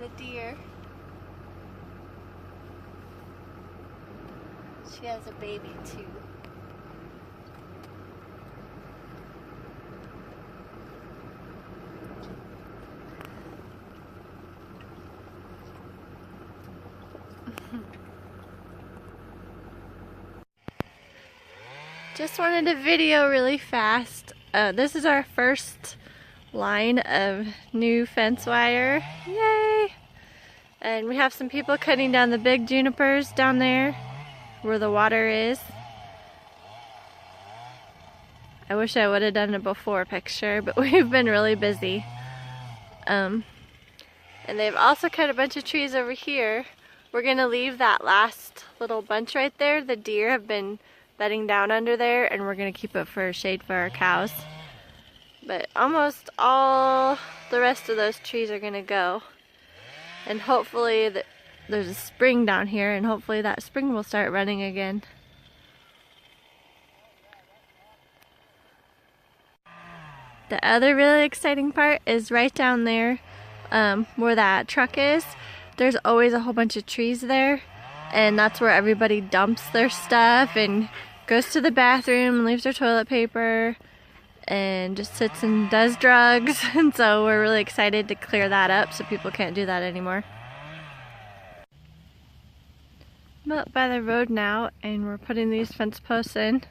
the deer. She has a baby too. Just wanted to video really fast. This is our first line of new fence wire. Yay! And we have some people cutting down the big junipers down there where the water is. I wish I would have done a before picture, but we've been really busy. And they've also cut a bunch of trees over here. We're gonna leave that last little bunch right there. The deer have been bedding down under there, and we're gonna keep it for shade for our cows. But almost all the rest of those trees are gonna go. And hopefully there's a spring down here, and hopefully that spring will start running again. The other really exciting part is right down there where that truck is. There's always a whole bunch of trees there, and that's where everybody dumps their stuff and goes to the bathroom and leaves their toilet paper and just sits and does drugs. And so we're really excited to clear that up so people can't do that anymore. I'm up by the road now, and we're putting these fence posts in.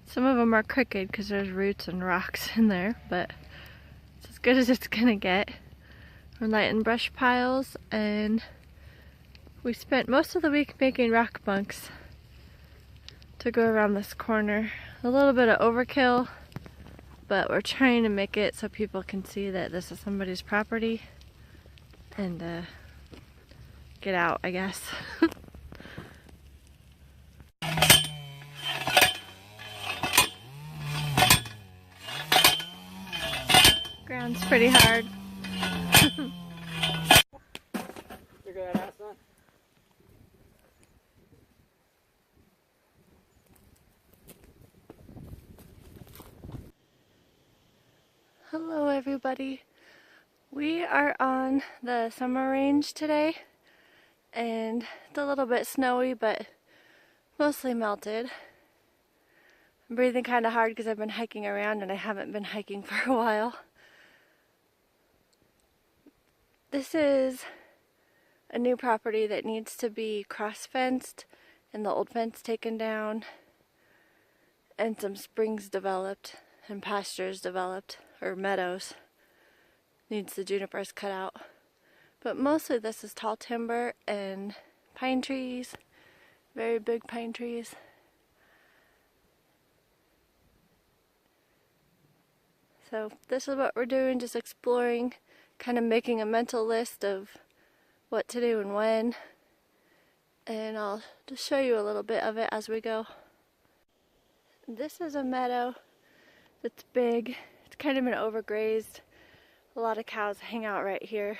Some of them are crooked because there's roots and rocks in there, but it's as good as it's gonna get. We're lighting brush piles, and we spent most of the week making rock bunks to go around this corner. A little bit of overkill, but we're trying to make it so people can see that this is somebody's property and get out, I guess. Ground's pretty hard. Hello everybody. We are on the summer range today, and it's a little bit snowy but mostly melted. I'm breathing kind of hard because I've been hiking around and I haven't been hiking for a while. This is a new property that needs to be cross-fenced and the old fence taken down and some springs developed and pastures developed, or meadows. Needs the junipers cut out. But mostly this is tall timber and pine trees, very big pine trees. So this is what we're doing, just exploring, kind of making a mental list of what to do and when. And I'll just show you a little bit of it as we go. This is a meadow that's big. It's kind of been overgrazed. A lot of cows hang out right here.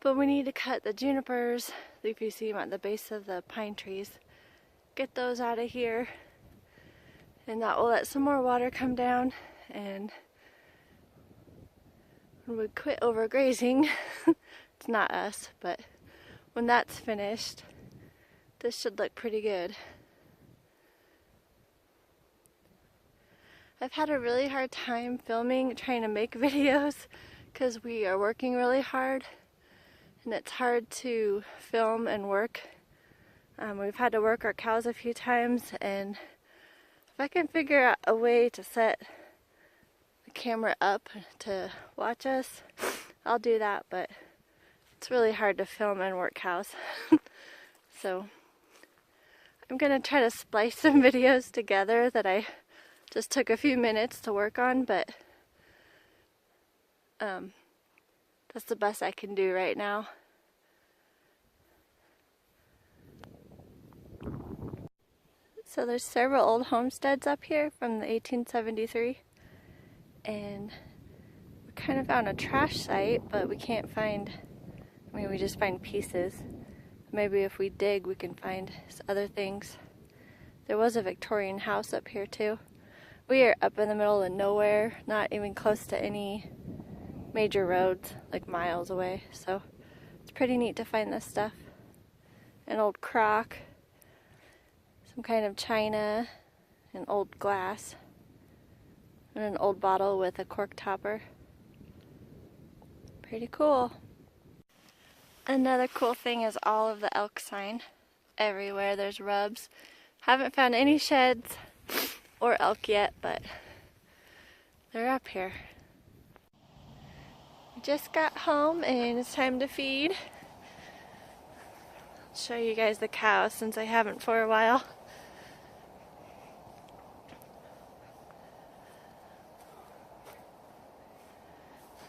But we need to cut the junipers, if you see them at the base of the pine trees, get those out of here. And that will let some more water come down, and when we quit overgrazing, it's not us, but when that's finished, this should look pretty good. I've had a really hard time filming, trying to make videos, because we are working really hard, and it's hard to film and work. We've had to work our cows a few times, and if I can figure out a way to set the camera up to watch us, I'll do that, but it's really hard to film and work cows. So I'm gonna try to splice some videos together that I just took a few minutes to work on, but that's the best I can do right now. So there's several old homesteads up here from the 1873, and we kind of found a trash site, but we can't find, I mean, we just find pieces. Maybe if we dig we can find other things. There was a Victorian house up here too. We are up in the middle of nowhere, not even close to any major roads, like miles away, so pretty neat to find this stuff. An old crock, some kind of china, an old glass, and an old bottle with a cork topper. Pretty cool. Another cool thing is all of the elk sign. Everywhere there's rubs. Haven't found any sheds or elk yet, but they're up here. We just got home and it's time to feed. I'll show you guys the cows since I haven't for a while.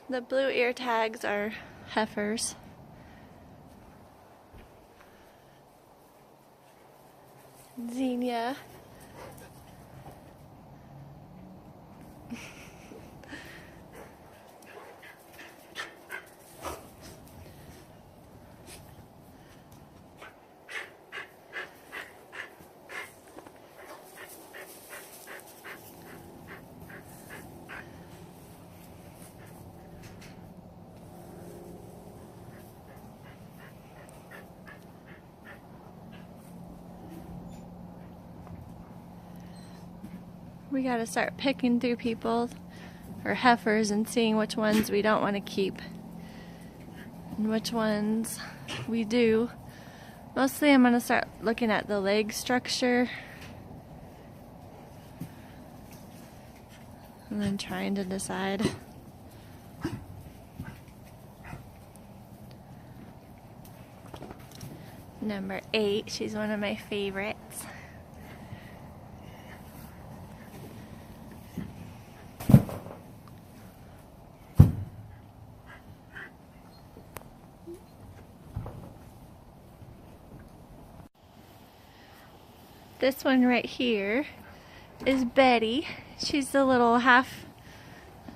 The blue ear tags are heifers. Xenia. We gotta start picking through people or heifers and seeing which ones we don't want to keep and which ones we do. Mostly I'm gonna start looking at the leg structure and then trying to decide. Number 8, she's one of my favorites. This one right here is Betty. She's the little half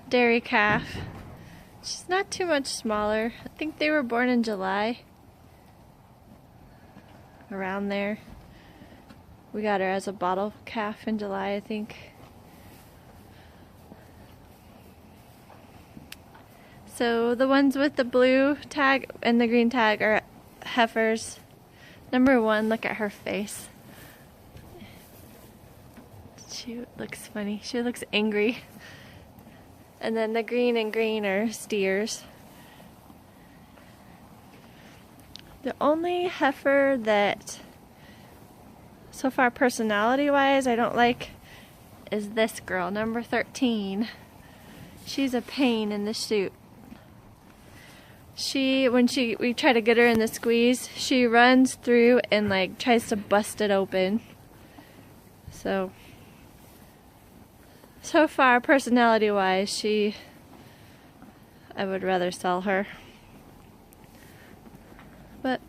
dairy calf. She's not too much smaller. I think they were born in July. Around there. We got her as a bottle calf in July, I think. So the ones with the blue tag and the green tag are heifers. Number 1, look at her face. She looks funny. She looks angry. And then the green and green are steers. The only heifer that, so far personality-wise, I don't like is this girl, number 13. She's a pain in the chute. When we try to get her in the squeeze, she runs through and like tries to bust it open. So far, personality-wise, I would rather sell her. But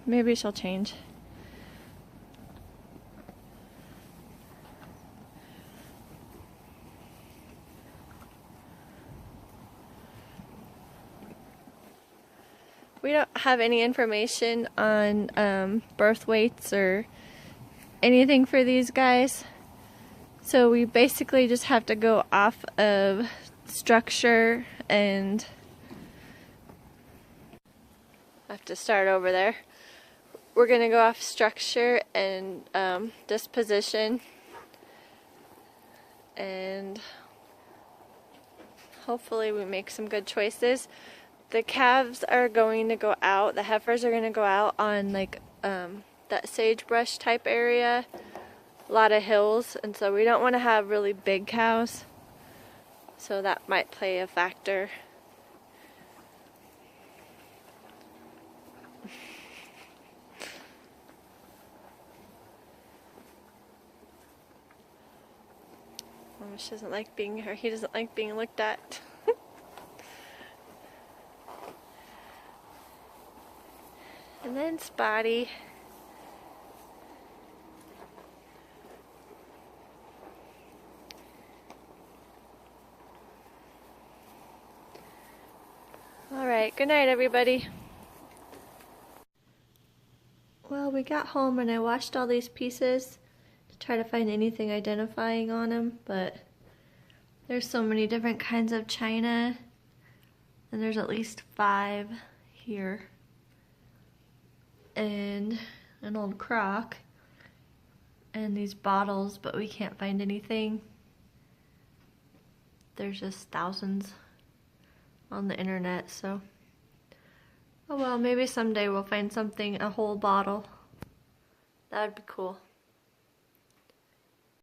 maybe she'll change. We don't have any information on birth weights or anything for these guys. So we basically just have to go off of structure and I have to start over there. We're going to go off structure and disposition, and hopefully we make some good choices. The calves are going to go out, the heifers are going to go out on like that sagebrush type area. A lot of hills, and so we don't want to have really big cows, so that might play a factor. She doesn't like being here. He doesn't like being looked at. And then Spotty. Alright, good night everybody. Well, we got home and I washed all these pieces to try to find anything identifying on them, but there's so many different kinds of china, and there's at least 5 here. and an old crock and these bottles, but we can't find anything. There's just thousands on the internet, so oh well, maybe someday we'll find something, a whole bottle. That would be cool.